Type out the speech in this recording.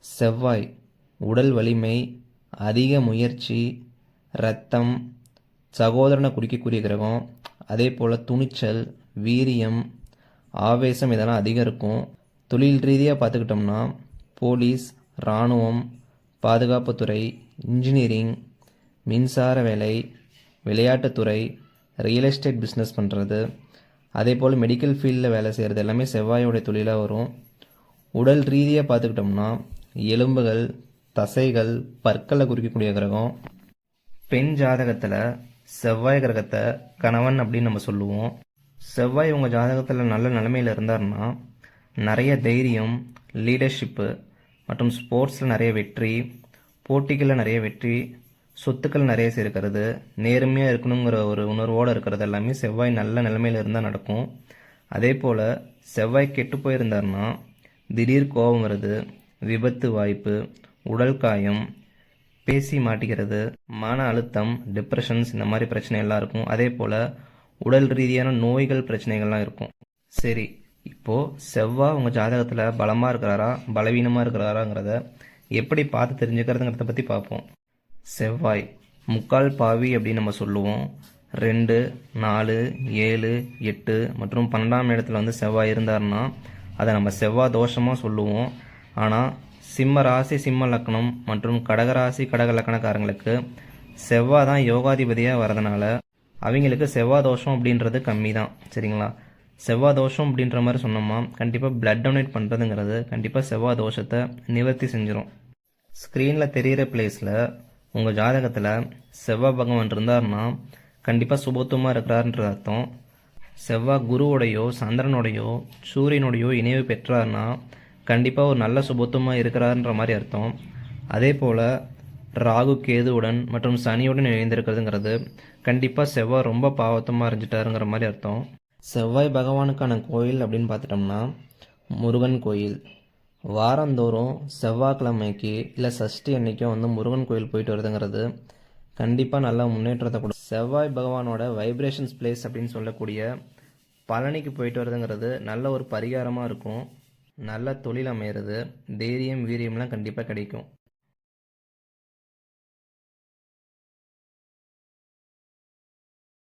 செவ்வாய் உடல் வலிமை, அதிக முயற்சி, இரத்தம், சகோதரனை குறிக்கக்கூடிய கிரகம். அதே போல் துணிச்சல், வீரியம், ஆவேசம் இதெல்லாம் அதிகம் இருக்கும். தொழில் ரீதியாக பார்த்துக்கிட்டோம்னா போலீஸ், இராணுவம், பாதுகாப்புத்துறை, இன்ஜினியரிங், மின்சார வேலை, விளையாட்டுத்துறை, ரியல் எஸ்டேட் பிஸ்னஸ் பண்ணுறது, அதே போல் மெடிக்கல் ஃபீல்டில் வேலை செய்கிறது எல்லாமே செவ்வாயோடைய தொழிலாக வரும். உடல் ரீதியாக பார்த்துக்கிட்டோம்னா எலும்புகள், தசைகள், பற்களை குறிக்கக்கூடிய கிரகம். பெண் ஜாதகத்தில் செவ்வாய் கிரகத்தை கணவன் அப்படின்னு நம்ம சொல்லுவோம். செவ்வாய் உங்கள் ஜாதகத்தில் நல்ல நிலைமையில் இருந்தார்னா நிறைய தைரியம், லீடர்ஷிப்பு மற்றும் ஸ்போர்ட்ஸில் நிறைய வெற்றி, போட்டிகளில் நிறைய வெற்றி, சொத்துக்கள் நிறைய சேர்க்கிறது, நேர்மையாக இருக்கணுங்கிற ஒரு உணர்வோடு இருக்கிறது எல்லாமே செவ்வாய் நல்ல நிலைமையில் இருந்தால் நடக்கும். அதே போல் செவ்வாய் கெட்டு போயிருந்தார்னா திடீர் கோபம் வருது, விபத்து வாய்ப்பு, உடல் காயம், பேசி மாட்டிக்கிறது, மன அழுத்தம், டிப்ரெஷன்ஸ் இந்த மாதிரி பிரச்சனை எல்லாம் இருக்கும். அதே போல் உடல் ரீதியான நோய்கள் பிரச்சனைகள்லாம் இருக்கும். சரி, இப்போது செவ்வாய் உங்கள் ஜாதகத்தில் பலமாக இருக்கிறாரா பலவீனமாக இருக்கிறாராங்கிறத எப்படி பார்த்து தெரிஞ்சுக்கிறதுங்கிறத பற்றி பார்ப்போம். செவ்வாய் முக்கால் பாவி அப்படின்னு நம்ம சொல்லுவோம். 2, 4, 7, 8 மற்றும் 12ஆம் இடத்துல வந்து செவ்வாய் இருந்தார்னா அதை நம்ம செவ்வாய் தோஷமாக சொல்லுவோம். ஆனால் சிம்ம ராசி, சிம்ம லக்னம் மற்றும் கடகராசி, கடக லக்கணக்காரங்களுக்கு செவ்வாய் தான் யோகாதிபதியாக வரதுனால அவங்களுக்கு செவ்வாய் தோஷம் அப்படின்றது கம்மி தான். சரிங்களா? செவ்வாய் தோஷம் அப்படின்ற மாதிரி சொன்னோமா கண்டிப்பாக பிளட் டொனேட் பண்ணுறதுங்கிறது கண்டிப்பாக செவ்வாய் தோஷத்தை நிவர்த்தி செஞ்சிடும். ஸ்க்ரீனில் தெரிகிற பிளேஸில் உங்கள் ஜாதகத்தில் செவ்வாய் பகவான் இருந்தார்னா கண்டிப்பாக சுபத்துவமாக இருக்கிறாருன்ற அர்த்தம். செவ்வாய் குருவோடையோ சந்திரனோடையோ சூரியனோடையோ இணைவு பெற்றார்னா கண்டிப்பாக ஒரு நல்ல சுபத்துவமாக இருக்கிறாருன்ற மாதிரி அர்த்தம். அதே போல் ராகு கேதுவுடன் மற்றும் சனியுடன் இணைந்திருக்கிறதுங்கிறது கண்டிப்பாக செவ்வாய் ரொம்ப பாவத்தமாக இருந்துட்டாருங்கிற மாதிரி அர்த்தம். செவ்வாய் பகவானுக்கான கோயில் அப்படின்னு பார்த்துட்டோம்னா முருகன் கோயில். வாரந்தோறும் செவ்வாய்க்கிழமைக்கு இல்லை சஷ்டி அன்னைக்கும் வந்து முருகன் கோயில் போயிட்டு வருதுங்கிறது கண்டிப்பாக நல்ல முன்னேற்றத்தை கொடுக்கும். செவ்வாய் பகவானோட வைப்ரேஷன்ஸ் பிளேஸ் அப்படின்னு சொல்லக்கூடிய பழனிக்கு போயிட்டு வருதுங்கிறது நல்ல ஒரு பரிகாரமாக இருக்கும். நல்ல தொழில் அமையிறது, தைரியம், வீரியம்லாம் கண்டிப்பாக கிடைக்கும்.